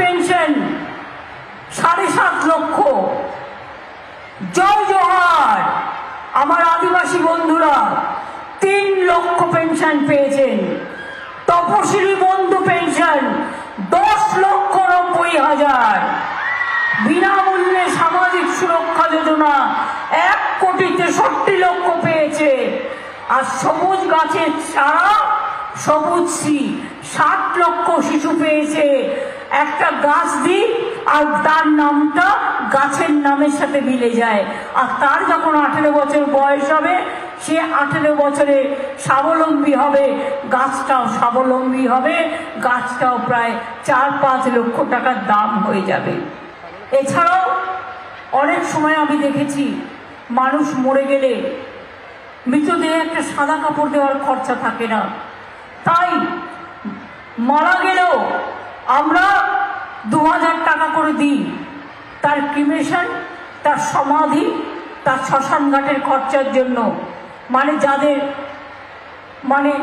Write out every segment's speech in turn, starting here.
Pension 7.5 লক্ষ। জয় জোহার। আমার আদিবাসী বন্ধুরা 3 লক্ষ পেনশন পেয়েছেন। তপশিলি বন্ধু পেনশন 10,90,000। বিনামূল্যে সামাজিক সুরক্ষা যোজনা 1,63,00,000 পেয়েছে। আর সবুজ গাছের চারা সবুজ শ্রী 60 লক্ষ শিশু পেয়েছে। একটা গাছ দিই আর তার নামটা গাছের নামের সাথে মিলে যায়, আর তার যখন 18 বছর বয়স হবে সে 18 বছরে স্বাবলম্বী হবে, গাছটাও স্বাবলম্বী হবে, গাছটাও প্রায় 4-5 লক্ষ টাকার দাম হয়ে যাবে। এছাড়াও অনেক সময় আমি দেখেছি মানুষ মরে গেলে মৃতদেহে একটা সাদা কাপড় দেওয়ার খরচা থাকে না, তাই মারা গেলেও আমরা 2000 টাকা করে দিই তার ক্রিমেশন, তার সমাধি, তার শ্মশান ঘাটের খরচার জন্য। মানে যাদের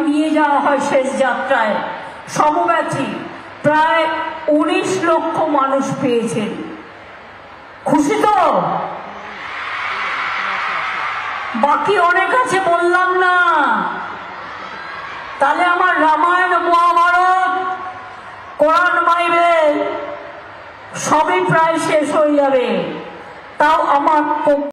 নিয়ে যাওয়া হয় শেষ যাত্রায়। সমব্যথী প্রায় 19 লক্ষ মানুষ পেয়েছেন। খুশি তো? বাকি অনেক আছে, বললাম না। তাহলে আমার রামায়ণ, মহাভারত, কোরআন, বাইবেল সবই প্রায় শেষ হয়ে যাবে। তাও আমার